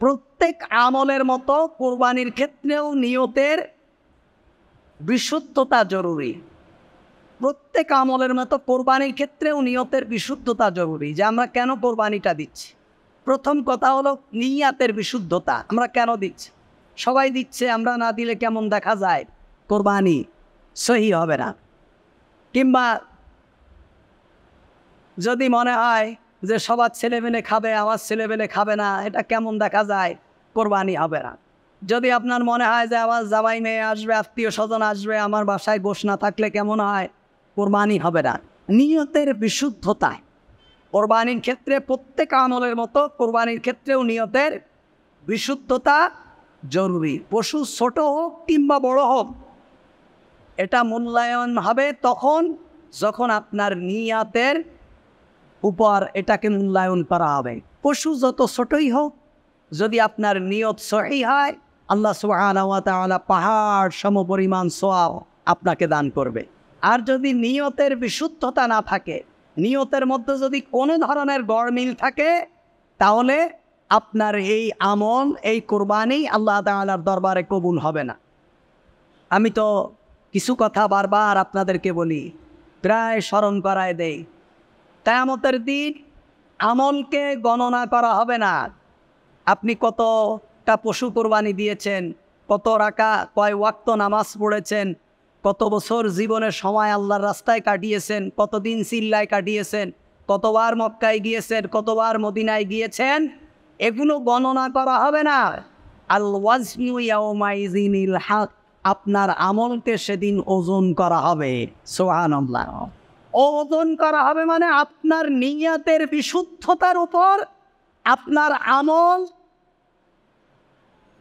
প্রত্যেক আমলের মতো কোরবানির ক্ষেত্রেও নিয়তের বিশুদ্ধতা জরুরি। প্রত্যেক আমলের মতো কোরবানির ক্ষেত্রেও নিয়তের বিশুদ্ধতা জরুরি। যে আমরা কেন কোরবানিটা দিচ্ছি, প্রথম কথা হলো নিয়াতের বিশুদ্ধতা। আমরা কেন দিচ্ছি? সবাই দিচ্ছে, আমরা না দিলে কেমন দেখা যায়, কোরবানি সহি হবে না। কিংবা যদি মনে হয় যে সবার ছেলেমেলে খাবে, আমার ছেলেমেলে খাবে না, এটা কেমন দেখা যায়, কোরবানি হবে না। যদি আপনার মনে হয় যে আমার জামাই মেয়ে আসবে, আত্মীয় স্বজন আসবে, আমার বাসায় গোশ না থাকলে কেমন হয়, কোরবানি হবে না। নিয়তের বিশুদ্ধতায় কোরবানির ক্ষেত্রে, প্রত্যেক আমলের মতো কোরবানির ক্ষেত্রেও নিয়তের বিশুদ্ধতা জরুরি। পশু ছোট হোক কিংবা বড় হোক, এটা মূল্যায়ন হবে তখন যখন আপনার নিয়াতের উপর এটাকে মূল্যায়ন করা হবে। পশু যত ছোটই হোক, যদি আপনার নিয়ত সহি হয়, আল্লাহ সুবহানাহু ওয়া তাআলা পাহাড় সমপরিমাণ সওয়াব আপনাকে দান করবে। আর যদি নিয়তের বিশুদ্ধতা না থাকে, নিয়তের মধ্যে যদি কোনো ধরনের গড়মিল থাকে, তাহলে আপনার এই আমল, এই কোরবানি আল্লাহ তাআলার দরবারে কবুল হবে না। আমি তো কিছু কথা বারবার আপনাদেরকে বলি, প্রায় স্মরণ করায় দেই। কিয়ামতের দিন আমলকে গণনা করা হবে না। আপনি কতটা পশু কোরবানি দিয়েছেন, কত রাকা, কয় ওয়াক্ত নামাজ পড়েছেন, কত বছর জীবনের সময় আল্লাহর রাস্তায় কাটিয়েছেন, কতদিন সিল্লায় কাটিয়েছেন, কতবার মক্কায় গিয়েছেন, কতবার মদিনায় গিয়েছেন, এগুলো গণনা করা হবে না। আল ওয়াজনু ইয়াউমাইযিনিল হক, আপনার আমলকে সেদিন ওজন করা হবে। সুবহানাল্লাহ। ওজন করা হবে মানে আপনার নিয়াতের বিশুদ্ধতার উপর আপনার আমল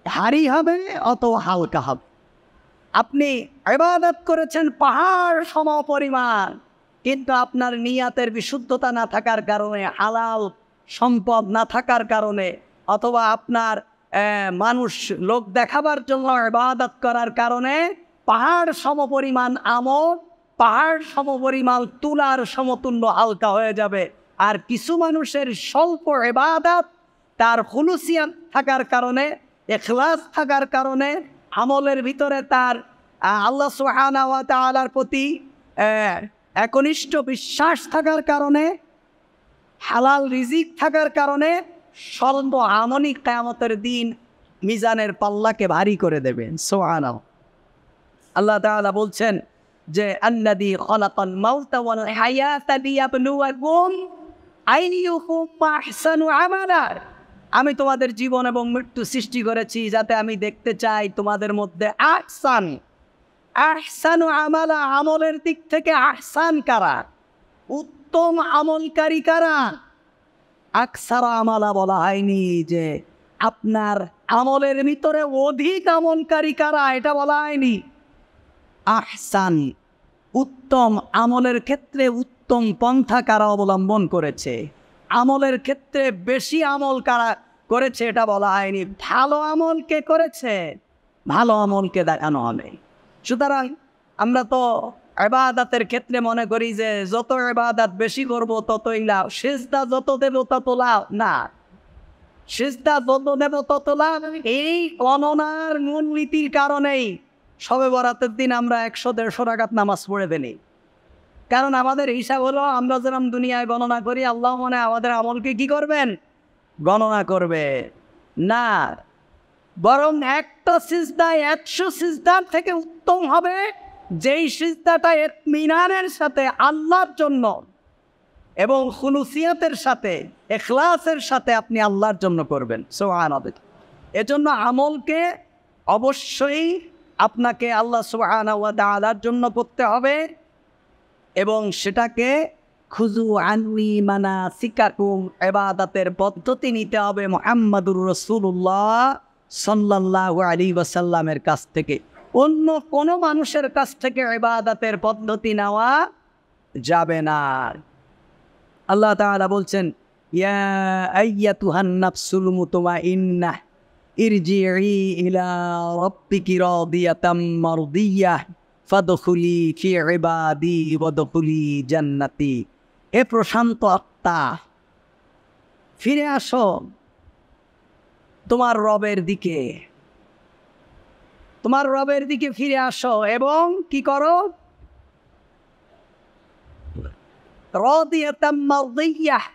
ভারী হবে অথবা হালকা হবে। আপনি ইবাদত করেছেন পাহাড় সমপরিমাণ, কিন্তু আপনার নিয়াতের বিশুদ্ধতা না থাকার কারণে, হালাল সম্পদ না থাকার কারণে, অথবা আপনার মানুষ লোক দেখাবার জন্য ইবাদত করার কারণে পাহাড় সমপরিমাণ আমল, পাহাড় সমপরিমাণ তুলার সমতুল্য হালকা হয়ে যাবে। আর কিছু মানুষের স্বল্প ইবাদত, তার খুলুসিয়াত থাকার কারণে, ইখলাস থাকার কারণে, আমলের ভিতরে তার আল্লাহ সুবহানাহু ওয়া তাআলার প্রতি একনিষ্ঠ বিশ্বাস থাকার কারণে, হালাল রিজিক থাকার কারণে স্বল্প আমলই কিয়ামতের দিন মিজানের পাল্লাকে ভারী করে দেবেন। সুবহানাল্লাহ। আল্লাহ তাআলা বলছেন যে আল্লাযী খালাকাল মাউতা ওয়াল হায়াতা লিয়াবলুয়াকুম আইয়ুকুম আহসানু আমালা। আমি তোমাদের জীবন এবং মৃত্যু সৃষ্টি করেছি যাতে আমি দেখতে চাই তোমাদের মধ্যে আহসানু আমালা, আমলের দিক থেকে আহসান কারা, উত্তম আমলকারী কারা। আকসারা আমালা বলা হয়নি যে আপনার আমলের ভিতরে অধিক আমলকারী কারা, এটা বলা হয়নি। আহসান, উত্তম আমলের ক্ষেত্রে উত্তম পন্থা কারা অবলম্বন করেছে, আমলের ক্ষেত্রে বেশি আমল কারা করেছে, এটা বলা হয়নি। ভালো আমল কে করেছে, ভালো আমলকে দেখানো হবে। সুতরাং আমরা তো ইবাদতের ক্ষেত্রে মনে করি যে যত ইবাদত বেশি করব ততই লাভ, সিজদা যত দেব তত লাভ না, সিজদা যত দেব তত লাভ। এই গণনার মূলনীতির কারণেই শবে বরাতের দিন আমরা 100-150 রাকাত নামাজ পড়ে ফেলি। কারণ আমাদের হিসাব হলো, আমরা যেরকম দুনিয়ায় গণনা করি, আল্লাহ মনে আমাদের আমলকে কি করবেন, গণনা করবে না। বরং একটা সিজদা 100 সিজদার থেকে উত্তম হবে যেই সিজদাটা ইতমিনানের সাথে আল্লাহর জন্য এবং খুলুসিয়াতের সাথে, ইখলাসের সাথে আপনি আল্লাহর জন্য করবেন। সুবহানাল্লাহ। এজন্য আমলকে অবশ্যই আপনাকে আল্লাহ সুবহানাহু ওয়া তাআলার জন্য করতে হবে এবং সেটাকে খুযু আন্নী মানাসিকাকুম, ইবাদতের পদ্ধতি নিতে হবে মুহাম্মাদুর রাসূলুল্লাহ সাল্লাল্লাহু আলাইহি ওয়াসাল্লামের কাছ থেকে। অন্য কোনো মানুষের কাছ থেকে ইবাদতের পদ্ধতি নেওয়া যাবে না। আল্লাহ তাআলা বলছেন, ইয়া আইয়াতুহান নাফসুল মুতমাইন্নাহ ইরজিই ইলা রাব্বিকি রাদিয়াতাম মারদিয়াহ ফাদখুলি ফি ইবাদি ওয়াদখুলি জান্নাতি। হে প্রশান্ত আত্মা, ফিরে আসো তোমার রবের দিকে, তোমার রবের দিকে ফিরে আসো এবং কি করো, রাদিয়াতাম মারদিয়াহ,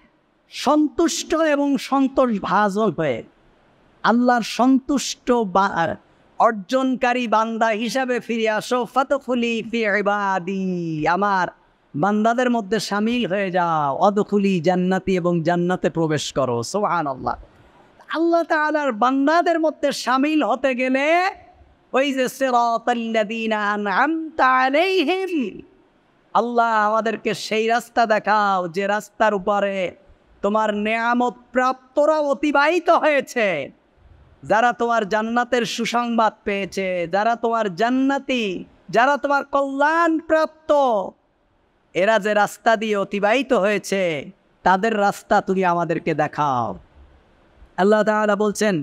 সন্তুষ্ট এবং সন্তোষভাজন হয়ে আল্লাহর সন্তুষ্ট অর্জনকারী বান্দা হিসাবে ফিরে আসো। ফাদখুলি ফি ইবাদি, আমার বান্দাদের মধ্যে শামিল হয়ে যাও। অদখুলি জান্নাতি, এবং জান্নাতে প্রবেশ করো। সুবহানাল্লাহ। আল্লাহ তাআলার বান্দাদের মধ্যে শামিল হতে গেলে ওই যে সিরাতাল্লাযীনা আন'আমতা আলাইহিম, আল্লাহ আমাদেরকে সেই রাস্তা দেখাও যে রাস্তার উপরে তোমার নেয়ামত প্রাপ্তরা অতিবাহিত হয়েছে, যারা তোমার জান্নাতের সুসংবাদ পেয়েছে, যারা তোমার জান্নাতি, যারা তোমার কল্যাণ প্রাপ্ত, এরা যে রাস্তা দিয়ে অতিবাহিত হয়েছে তাদের রাস্তা তুমি আমাদেরকে দেখাও। আল্লাহ তাআলা বলছেন,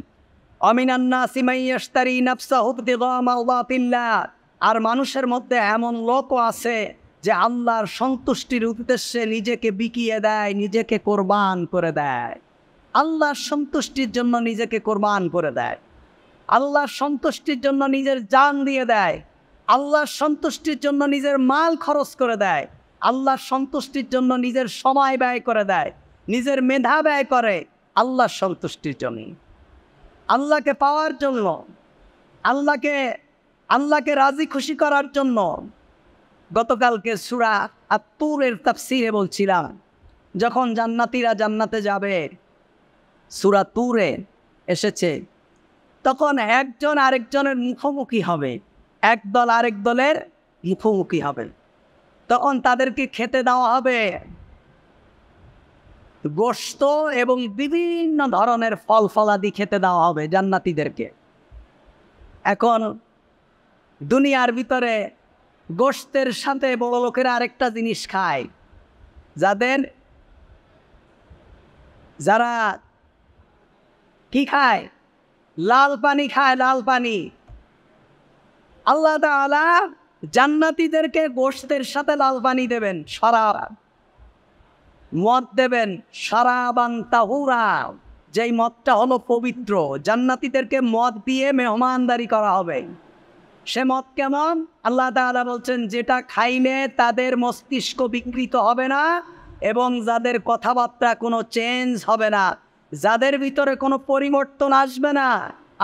অমিনান নাসি মান ইয়াশতারি নাফসাহু ইবতিগা মারদাতিল্লাহ, আর মানুষের মধ্যে এমন লোকও আছে যে আল্লাহর সন্তুষ্টির উদ্দেশ্যে নিজেকে বিকিয়ে দেয়, নিজেকে কোরবান করে দেয়। আল্লাহর সন্তুষ্টির জন্য নিজেকে কোরবান করে দেয়, আল্লাহর সন্তুষ্টির জন্য নিজের জান দিয়ে দেয়, আল্লাহর সন্তুষ্টির জন্য নিজের মাল খরচ করে দেয়, আল্লাহর সন্তুষ্টির জন্য নিজের সময় ব্যয় করে দেয়, নিজের মেধা ব্যয় করে আল্লাহর সন্তুষ্টির জন্য, আল্লাহকে পাওয়ার জন্য, আল্লাহকে রাজি খুশি করার জন্য। গতকালকে সূরা আত-তুরের তাফসীরে বলছিলাম, যখন জান্নাতীরা জান্নাতে যাবে, সূরা তুরে এসেছে, তখন একজন আরেকজনের মুখোমুখি হবে, একদল আরেক দলের মুখোমুখি হবে। তখন তাদেরকে খেতে দেওয়া হবে গোশত এবং বিভিন্ন ধরনের ফল ফলাদি খেতে দেওয়া হবে জান্নাতীদেরকে। এখন দুনিয়ার ভিতরে গোশতের সাথে বড় লোকেরা আরেকটা জিনিস খায়, যারা কি খায়, লাল পানি খায়, লাল পানি। আল্লাহ তাআলা জান্নাতীদেরকে গোশতের সাথে লাল পানি দেবেন, শরাব, মদ দেবেন, শরাবান তাহুরা, যেই মদটা হলো পবিত্র। জান্নাতীদেরকে মদ দিয়ে মেহমানদারি করা হবে। সে মদ কেমন? আল্লাহ তাআলা বলছেন, যেটা খাইলে তাদের মস্তিষ্ক বিকৃত হবে না এবং যাদের কথাবার্তা কোনো চেঞ্জ হবে না, যাদের ভিতরে কোনো পরিবর্তন আসবে না,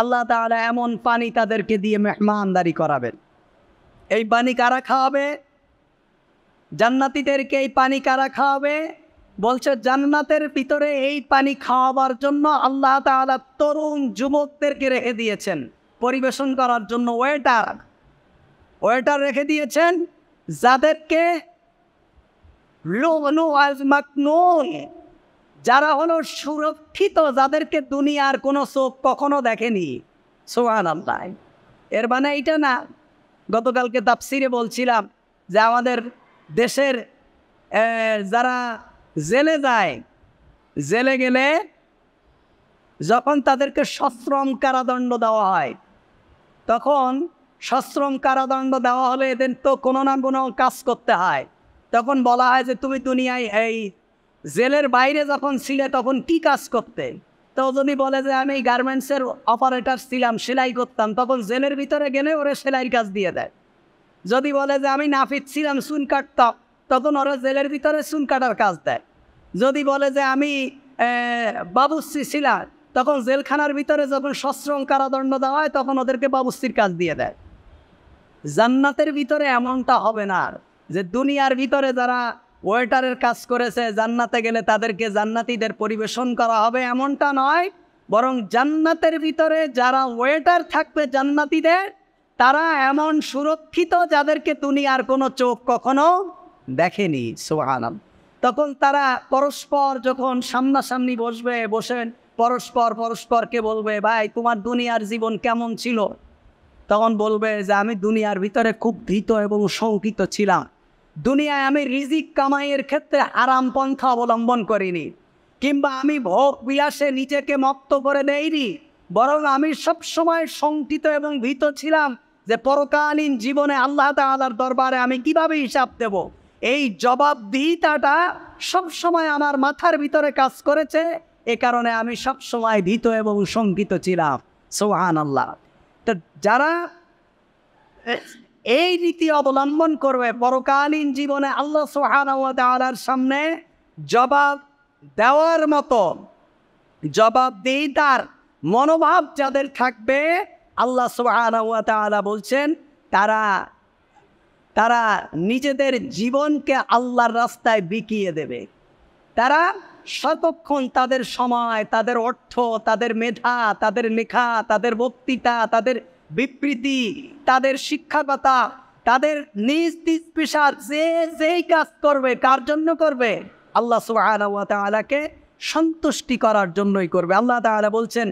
আল্লাহ তাআলা এমন পানি তাদেরকে দিয়ে মেহমানদারি করাবেন। এই পানি কারা খাওয়াবে? জান্নাতীদেরকে এই পানি কারা খাওয়াবে? বলছে, জান্নাতের ভিতরে এই পানি খাওয়াবার জন্য আল্লাহ তাআলা তরুণ যুবকদেরকে রেখে দিয়েছেন পরিবেশন করার জন্য। ওয়েটার রেখে দিয়েছেন, যাদেরকে যারা হলো সুরক্ষিত, যাদেরকে দুনিয়ার কোনো চোখ কখনো দেখেনি। সুবহানাল্লাহ। এর মানে এইটা না, গতকালকে তাফসীরে বলছিলাম যে আমাদের দেশের যারা জেলে যায়, জেলে গেলে যখন তাদেরকে সশ্রম কারাদণ্ড দেওয়া হয়, তখন সশ্রম কারাদণ্ড দেওয়া হলে এদের তো কোনো না কোনো কাজ করতে হয়। তখন বলা হয় যে তুমি দুনিয়ায় এই জেলের বাইরে যখন ছিলে তখন কি কাজ করতে? তো যদি বলে যে আমি গার্মেন্টসের অপারেটর ছিলাম, সেলাই করতাম, তখন জেলের ভিতরে গেলে ওরা সেলাইয়ের কাজ দিয়ে দেয়। যদি বলে যে আমি নাপিত ছিলাম, চুন কাটতাম, তখন ওরা জেলের ভিতরে চুন কাটার কাজ দেয়। যদি বলে যে আমি বাবুর্চি ছিলাম, তখন জেলখানার ভিতরে যখন সশ্রম কারাদণ্ড দেওয়া হয় তখন ওদেরকে বাবুর্চির কাজ দিয়ে দেয়। জান্নাতের ভিতরে এমনটা হবে না যে দুনিয়ার ভিতরে যারা ওয়েটারের কাজ করেছে জান্নাতে গেলে তাদেরকে জান্নাতীদের পরিবেশন করা হবে, এমনটা নয়। বরং জান্নাতের ভিতরে যারা ওয়েটার থাকবে জান্নাতীদের, তারা এমন সুরক্ষিত যাদেরকে দুনিয়ার কোনো চোখ কখনো দেখেনি। সুবহানাল্লাহ। তখন তারা পরস্পর যখন সামনাসামনি বসে পরস্পরকে বলবে, ভাই তোমার দুনিয়ার জীবন কেমন ছিল? তখন বলবে যে আমি দুনিয়ার ভিতরে খুব ভীত এবং শঙ্কিত ছিলাম। দুনিয়ায় আমি রিজিক কামাইয়ের ক্ষেত্রে আরাম পন্থা অবলম্বন করিনি, কিংবা আমি ভোগ বিলাসে নিজেকে মত্ত করে দেইনি, বরং আমি সবসময় শঙ্কিত এবং ভীত ছিলাম যে পরকালীন জীবনে আল্লাহ তাআলার দরবারে আমি কিভাবে হিসাব দেব। এই জবাবদিহিতাটা সবসময় আমার মাথার ভিতরে কাজ করেছে এ কারণে আমি সব সময় ভীত এবং শঙ্কিত ছিলাম। সুবহানাল্লাহ। তো যারা এই রীতি অবলম্বন করবে, পরকালীন জীবনে আল্লাহ সুবহানাহু ওয়া তাআলার সামনে জবাব দেওয়ার মতো জবাবদিহিতার মনোভাব যাদের থাকবে, আল্লাহ সুবহানাহু ওয়া তাআলা বলছেন তারা নিজেদের জীবনকে আল্লাহর রাস্তায় বিকিয়ে দেবে। তারা সতক্ষণ তাদের সময়, তাদের অর্থ, তাদের মেধা, তাদের লেখা, তাদের বক্তৃতা, তাদের বিবৃতি, তাদের শিক্ষকতা, তাদের নিজ নিজ পেশা যেই কাজ করবে, কার জন্য করবে? আল্লাহ সুবহানাহু ওয়া তাআলাকে সন্তুষ্টি করার জন্যই করবে। আল্লাহ তাআলা বলছেন,